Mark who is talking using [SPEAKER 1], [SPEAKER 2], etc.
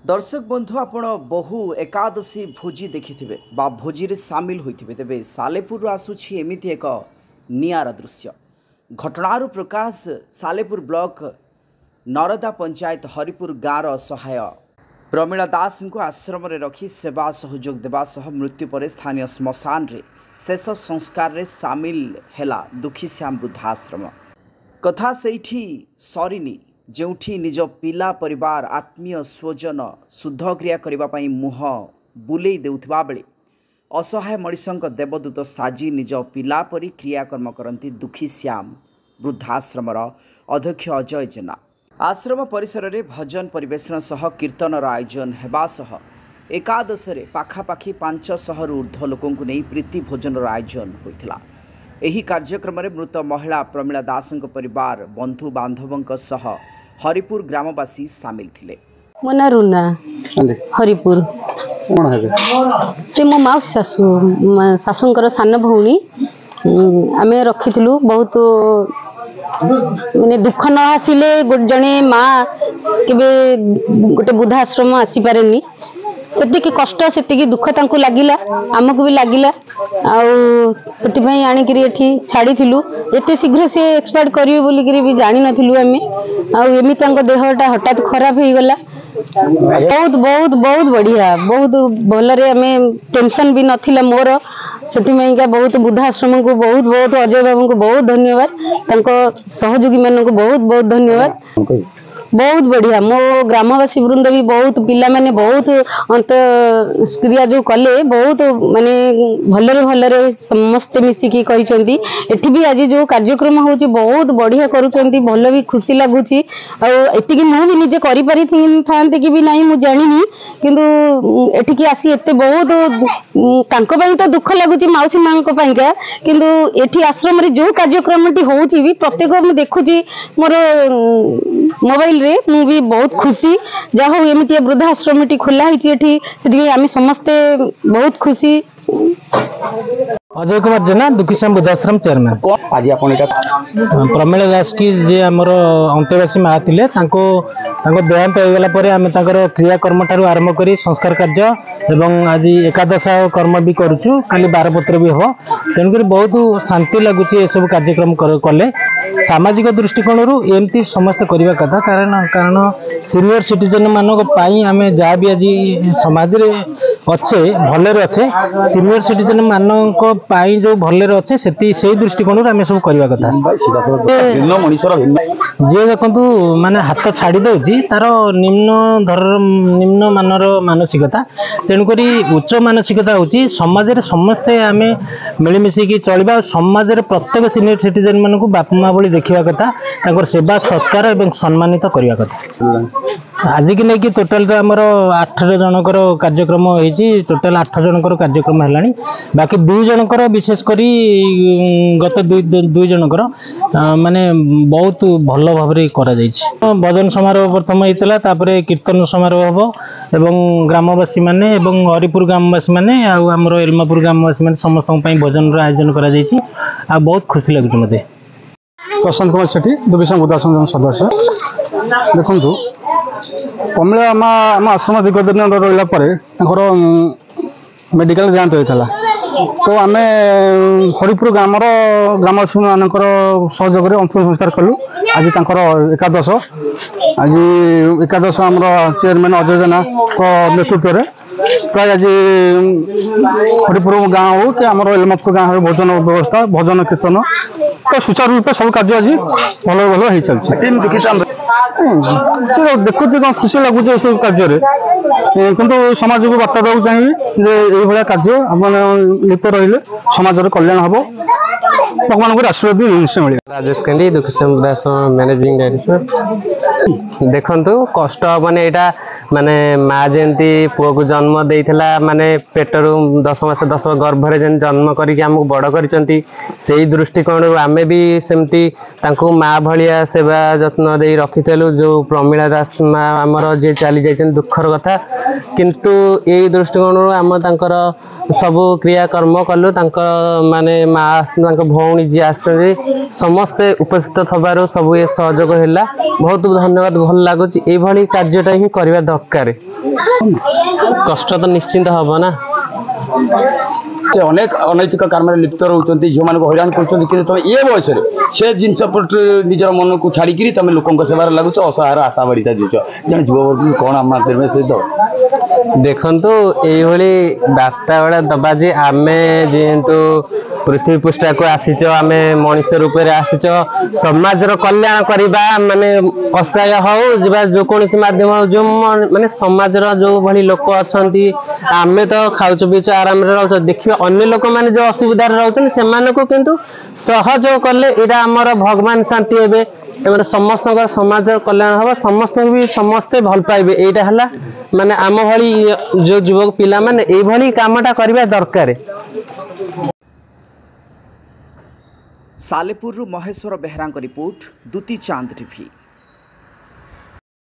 [SPEAKER 1] दर्शक बंधु आपण बहु एकादशी भोजी देखिथिबे बा भोजी रे सामिल होइथिबे तेबे सालेपुर आसुछि एमिति एक नियारा दृश्य घटनार प्रकाश सालेपुर ब्लॉक नरदा पंचायत हरिपुर गाँव असहाय प्रमीला दास को आश्रम रे रखी सेवा सहयोग देवा सह मृत्यु पर स्थानीय श्मशान रे शेष संस्कार रे सामिल हेला दुखी श्याम वृद्धाश्रम कथा सेठी सरीनी जोठी निज पिला परिवार आत्मीय स्वजन शुद्ध क्रिया करने मुह बुले देउथिबा बेले असहाय मनीषक देवदूत साजी निज पिला परी क्रियाकर्म करती दुखी श्याम वृद्धाश्रमर अध्यक्ष अजय जेना आश्रम परिसर में भजन परिवेषण सह कीर्तनर आयोजन हेबा सह एकादशरे पाखापाखि 500 रु ऊर्ध्व लोकों नहीं प्रीति भोजनर आयोजन होइथिला। एही कार्यक्रम में मृत महिला प्रमीला दास परिवार बंधु बांधवों सह हरिपुर ग्रामवासी सामिल थिले।
[SPEAKER 2] मो ना रुना हरिपुर से मो माउस शाशुंकर सान भौणी आमे रखिथिलु बहुत माने दुख न आसिले जड़े माँ केबे गोटे बुद्धाश्रम आसी पारेनी सेतिकी कष्ट सेतिकी दुख तांको लागिला आमको भी लागिला आउ सेति आनिकी एठी छाड़ीथिलु एते शीघ्र से एक्सपायर करियो बोलिकरी भी जानि नथिलु आमे आउ एमि तांको देहटा हठात खराब हो गला बहुत बहुत बहुत बढ़िया बहुत भलरे आमे टेंशन भी नथिला मोर सेतिमेका बहुत बुद्धाश्रम को बहुत बहुत अजय बाबू को बहुत धन्यवाद तांको सहयोगी मान को बहुत बहुत धन्यवाद बहुत बढ़िया मो ग्रामवासी वृंद भी बहुत पिला माने बहुत अंत क्रिया जो कले बहुत माने भलरे भलरे समस्त मिसिकी करिसेंती एठी भी आज जो कार्यक्रम होची बहुत बढ़िया करूचंती भल भी खुशी लागुची आ एटिकी मु भी निजे करि पारि थांते कि भी नाही मु जानिनी किंतु एठिकी आसी एते बहुत तांको पई तो दुख लागुची माउसी मांको पईका किंतु एठी आश्रम रे जो कार्यक्रमटी होची भी प्रत्येक मु देखुची मोर मोबाइल रे मु भी बहुत खुशी जहा हो एमिति वृद्धाश्रम खोला है आम समस्ते बहुत खुशी।
[SPEAKER 3] अजय कुमार जेना दुखी श्याम वृद्धाश्रम चेयरमैन
[SPEAKER 4] आज
[SPEAKER 3] प्रमीला दास की जे आमर अंत्यवासी माँ थे देहांत हो गला आम क्रियाकर्म ठार आरंभ कर संस्कार कार्य एवं आज एकादश कर्म भी करुचु काली बारपत्र भी हम तेणुक बहुत शांति लगुच सब कार्यक्रम कले सामाजिक दृष्टिकोण एमती समस्त करने कथा कारण सीनियर सिटीजन मानक आम जहाँ भी आज समाज रे अच्छे भलरे अच्छे सीनियर सिटीजन मानक जो भलरे अच्छे से दृष्टिकोण आम सब करने कथा जी देखु माने हाथ छाड़ी दौची तार निम्न मानर मानसिकता तेणुक उच्च मानसिकता हूँ समाज रे समस्ते आम मिलमिशिकी चलवा समाज रे प्रत्येक सीनियर सिटीजन मानक बापा माँ भली देखा कथा सेवा सत्कार और सम्मानित करने कथा आज की नहीं कि टोटाल आमर 8 जनकर कार्यक्रम होती टोटाल 8 जनकर कार्यक्रम है बाकी 2 जनकर विशेषकर गत 2 जनकर माने बहुत भल भाव भजन समारोह प्रथम होता कीर्तन समारोह हम एवं ग्रामवासी माने एवं हरिपुर ग्रामवासी माने आमर एलमापुर ग्रामवासी माने समस्त भजन आयोजन कर बहुत खुशी लगे मत।
[SPEAKER 4] प्रशांत कुमार सेठी दुखी श्याम वृद्धाश्रम सदस्य देखु प्रमीला आम आश्रम दीर्घ दिन रहा मेडिकल देहांत होता तो आम हरिपुर ग्रामवासी मान सहयोग अंतिम संस्कार कलु आज एकादश आज एकादश आम चेयरमैन अजय जेना नेतृत्व में प्राय आज हरिपुर गाँव हो कि आम एलमापुर गाँव हो भोजन व्यवस्था भजन कीर्तन तो सुचारू रूप सब कार्य आज भल भल हो चलती देखु कौन खुशी लगुच सब कार्य किंतु समाज को बार्ता देवाक चाहिए ये कार्य लिप्त रही समाज कल्याण हम भगवान को आशीर्वाद भी निश्चय मिले।
[SPEAKER 5] राजेश केंडी दुखी श्याम वृद्धाश्रम मैनेजिंग डायरेक्टर देखु कष्ट माने यहाँ माने माँ जमी पुआ को जन्म देला माने पेटरू 10 मास 10 गर्भरे जेन जन्म करके आमको बड़ कर दृष्टिकोण आमे भी सेमती माँ भलिया सेवा जत्न दे रखीलु जो प्रमीला दास माँ आमर जे चली जाइछन दुखर कथा किंतु यही दृष्टिकोण आम तांकर सब क्रियाकर्म कलु माने माँ भौणी जी आस समस्ते उपस्थित थबार सब ये सहयोग है बहुत धन्यवाद भल लगुच ये कार्यटा ही करवा दरकार। कष्ट तो निश्चिंत हम ना
[SPEAKER 6] से अनेक अनैतिक कर्म लिप्त रोच झील मानक हईराण कर तुम ये बयस से जिनस निजर मन को छाड़ी तुम लोक सेवार लगुच असहायर आशा बढ़ीता जीच जन युववर्ग कौन आम सहित
[SPEAKER 5] देखु ये बार्ता बेड़ा दबा जे आम जेहेतु पृथ्वी पृष्ठ को आसीच आम मनुष्य रूप से आसीच समाजर कल्याण करवा माने असहाय हो जो कौन मध्यम जो माने समाजर जो भली लोक अच्छा आम तो खाऊच पीच आराम रोच देखिए अन्य लोक मैंने जो असुविधा रोचे से किंतु सहयोग कले यहाँ आमर भगवान शांति हे समस्त समाज कल्याण हम समस्त भी समस्ते भल पाइबे यहाँ है माने आम भली जो युवक पिला माने ये कामटा करवा दरकार।
[SPEAKER 1] सालेपुर महेश्वर बेहरा रिपोर्ट दुती चांद टीवी।